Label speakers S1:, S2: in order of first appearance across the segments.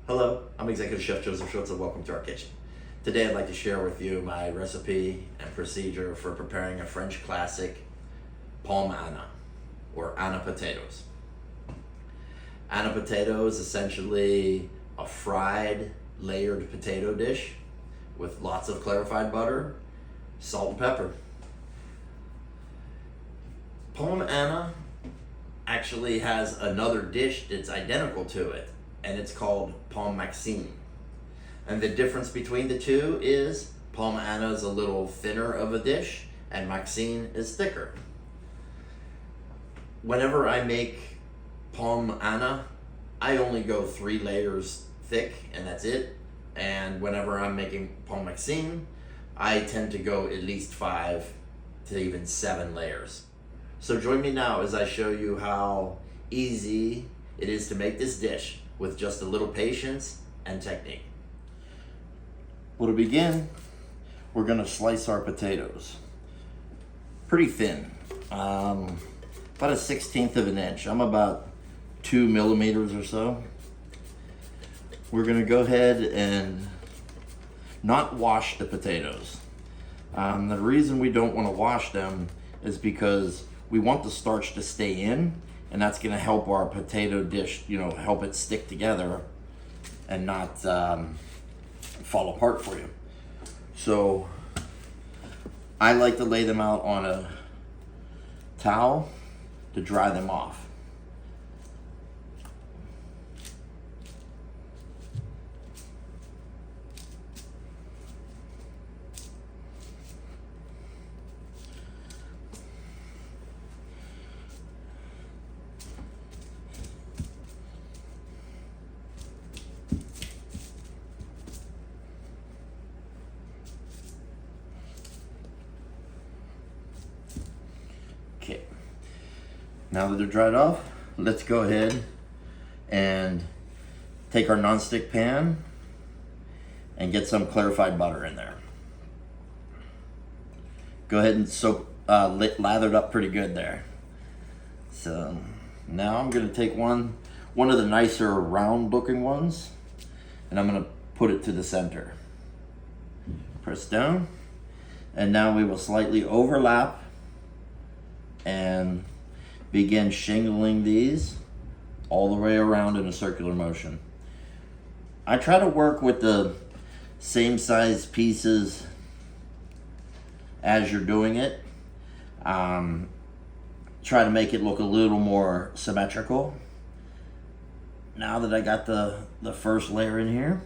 S1: Hello, I'm Executive Chef Joseph Schultz and welcome to our kitchen. Today I'd like to share with you my recipe and procedure for preparing a French classic pomme Anna, or Anna potatoes. Anna potato is essentially a fried, layered potato dish with lots of clarified butter, salt and pepper. Pomme Anna actually has another dish that's identical to it, and it's called Pomme Maxine. And the difference between the two is Pomme Anna is a little thinner of a dish and Maxine is thicker. Whenever I make Pomme Anna, I only go 3 layers thick and that's it. And whenever I'm making Pomme Maxine, I tend to go at least 5 to even 7 layers. So join me now as I show you how easy it is to make this dish with just a little patience and technique. Well, to begin, we're gonna slice our potatoes. Pretty thin, about a 1/16 of an inch. I'm about 2 millimeters or so. We're gonna go ahead and not wash the potatoes. The reason we don't wanna wash them is because we want the starch to stay in, and that's gonna help our potato dish, help it stick together and not fall apart for you. So I like to lay them out on a towel to dry them off. Okay, now that they're dried off, let's go ahead and take our nonstick pan and get some clarified butter in there. Go ahead and lather it up pretty good there. So now I'm gonna take one of the nicer round looking ones, and I'm gonna put it to the center. Press down, and now we will slightly overlap and begin shingling these all the way around in a circular motion. I try to work with the same size pieces as you're doing it. Try to make it look a little more symmetrical. Now that I got the first layer in here,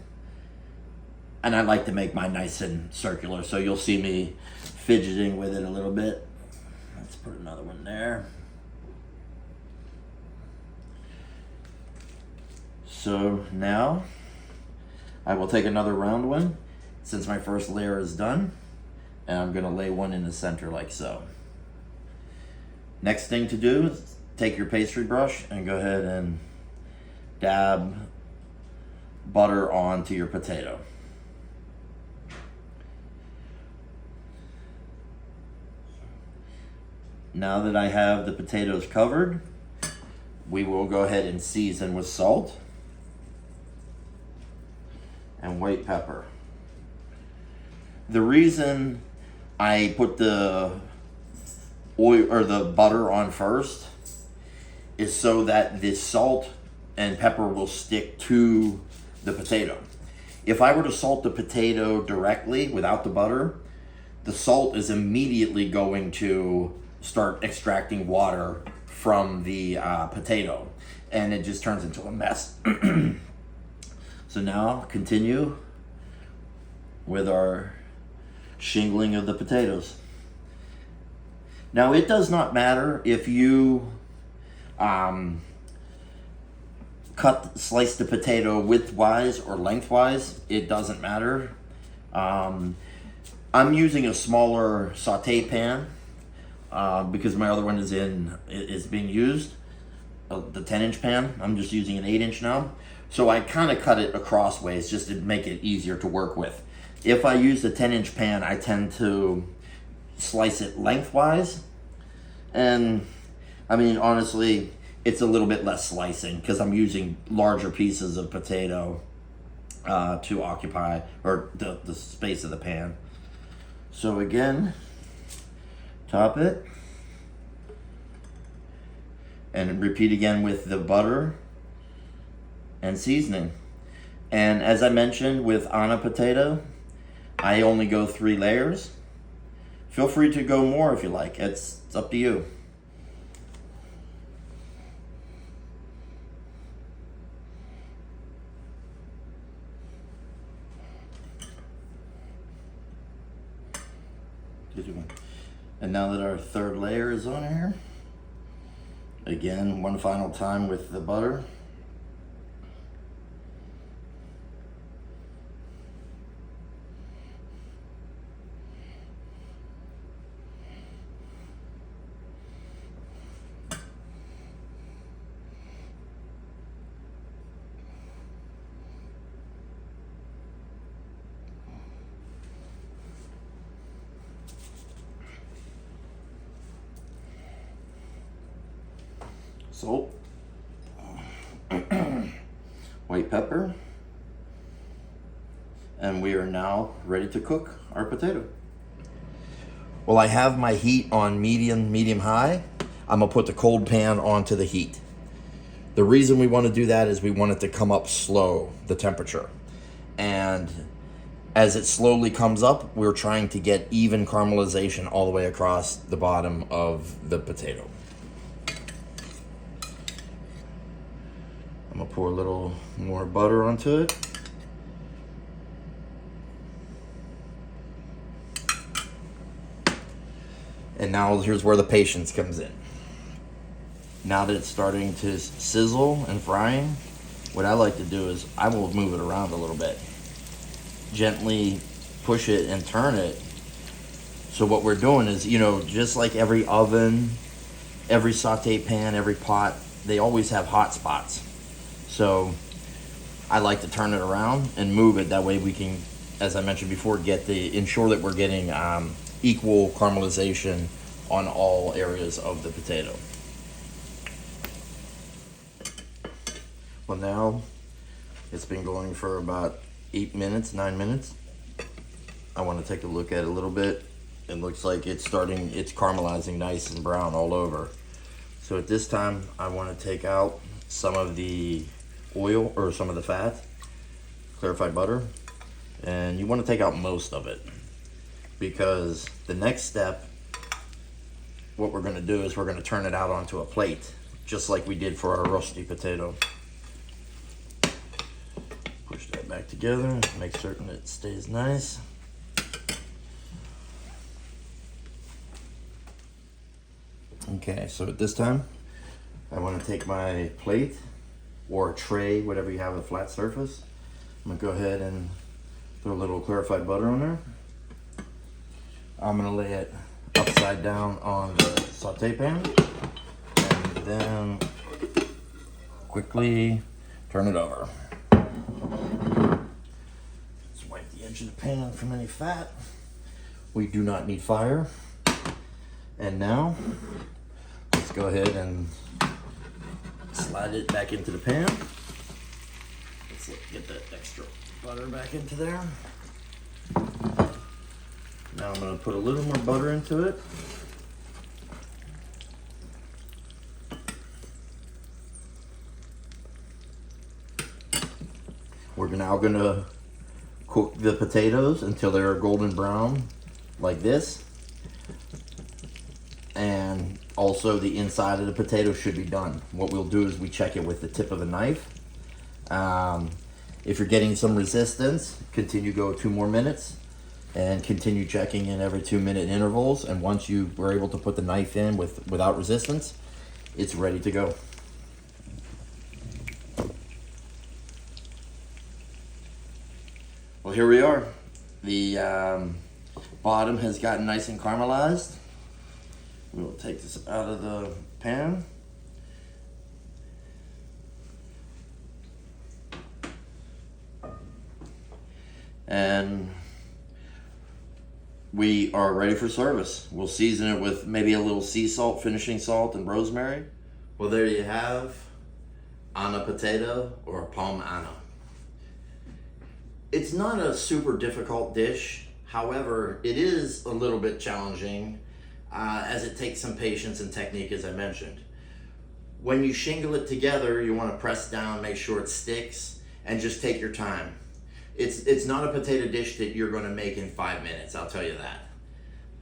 S1: and I like to make mine nice and circular, so you'll see me fidgeting with it a little bit. Let's put another one there. So now I will take another round one since my first layer is done, and I'm gonna lay one in the center like so. Next thing to do is take your pastry brush and go ahead and dab butter onto your potato. Now that I have the potatoes covered, we will go ahead and season with salt and white pepper. The reason I put the oil or the butter on first is so that the salt and pepper will stick to the potato. If I were to salt the potato directly without the butter, the salt is immediately going to start extracting water from the potato, and it just turns into a mess. So now continue with our shingling of the potatoes. Now it does not matter if you slice the potato widthwise or lengthwise, it doesn't matter. I'm using a smaller saute pan because my other one is being used, the 10-inch pan. I'm just using an 8-inch now. So I kind of cut it across ways just to make it easier to work with. If I use the 10-inch pan, I tend to slice it lengthwise. And I mean, honestly, it's a little bit less slicing because I'm using larger pieces of potato to occupy, or the space of the pan. So again, top it, and repeat again with the butter and seasoning. And as I mentioned with Anna potato, I only go 3 layers. Feel free to go more if you like. It's up to you. And now that our 3rd layer is on here, again, one final time with the butter. Salt, white pepper, and we are now ready to cook our potato. Well, I have my heat on medium high. I'm gonna put the cold pan onto the heat. The reason we want to do that is we want it to come up slow, the temperature. And as it slowly comes up, we're trying to get even caramelization all the way across the bottom of the potato. I'm gonna pour a little more butter onto it. And now here's where the patience comes in. Now that it's starting to sizzle and frying, what I like to do is I will move it around a little bit. Gently push it and turn it. So what we're doing is, you know, just like every oven, every saute pan, every pot, they always have hot spots. So I like to turn it around and move it. That way we can, as I mentioned before, ensure that we're getting equal caramelization on all areas of the potato. Well, now it's been going for about 9 minutes. I want to take a look at it a little bit. It looks like it's caramelizing nice and brown all over. So at this time, I want to take out some of the oil or some of the fat, clarified butter, and you want to take out most of it, because the next step, what we're going to do is we're going to turn it out onto a plate, just like we did for our rusty potato. Push that back together, make certain it stays nice. Okay, so at this time, I want to take my plate or a tray, whatever you have, a flat surface. I'm gonna go ahead and throw a little clarified butter on there. I'm gonna lay it upside down on the saute pan, and then quickly turn it over. Let's wipe the edge of the pan from any fat. We do not need fire. And now, let's go ahead and slide it back into the pan. Let's get that extra butter back into there. Now I'm going to put a little more butter into it. We're now going to cook the potatoes until they're golden brown like this. And also the inside of the potato should be done. What we'll do is we check it with the tip of a knife. If you're getting some resistance, continue, go 2 more minutes, and continue checking in every 2-minute intervals. And once you were able to put the knife in without resistance, it's ready to go. Well, here we are. The bottom has gotten nice and caramelized. We will take this out of the pan. And we are ready for service. We'll season it with maybe a little sea salt, finishing salt, and rosemary. Well, there you have Anna potato, or Pomme Anna. It's not a super difficult dish. However, it is a little bit challenging as it takes some patience and technique, as I mentioned. When you shingle it together, you want to press down, make sure it sticks, and just take your time. It's not a potato dish that you're going to make in 5 minutes, I'll tell you that.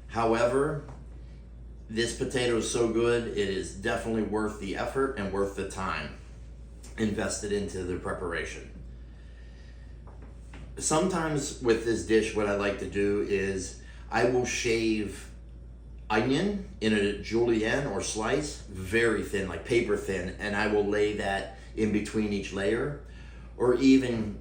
S1: However, this potato is so good, it is definitely worth the effort and worth the time invested into the preparation. Sometimes with this dish, what I like to do is I will shave onion in a julienne or slice, very thin, like paper thin, and I will lay that in between each layer. Or even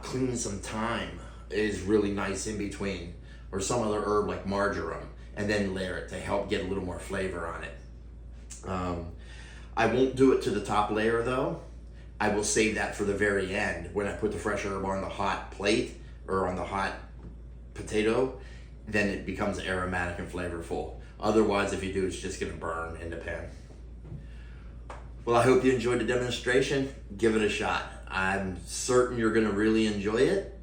S1: clean some thyme is really nice in between, or some other herb like marjoram, and then layer it to help get a little more flavor on it. I won't do it to the top layer though. I will save that for the very end when I put the fresh herb on the hot plate or on the hot potato. Then it becomes aromatic and flavorful. Otherwise, if you do, it's just gonna burn in the pan. Well, I hope you enjoyed the demonstration. Give it a shot. I'm certain you're gonna really enjoy it.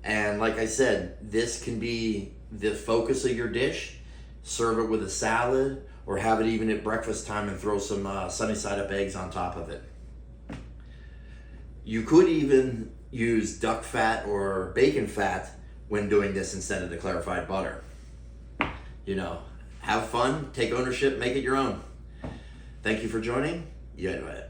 S1: And like I said, this can be the focus of your dish. Serve it with a salad or have it even at breakfast time and throw some sunny side up eggs on top of it. You could even use duck fat or bacon fat when doing this instead of the clarified butter. You know, have fun, take ownership, make it your own. Thank you for joining. You enjoy it.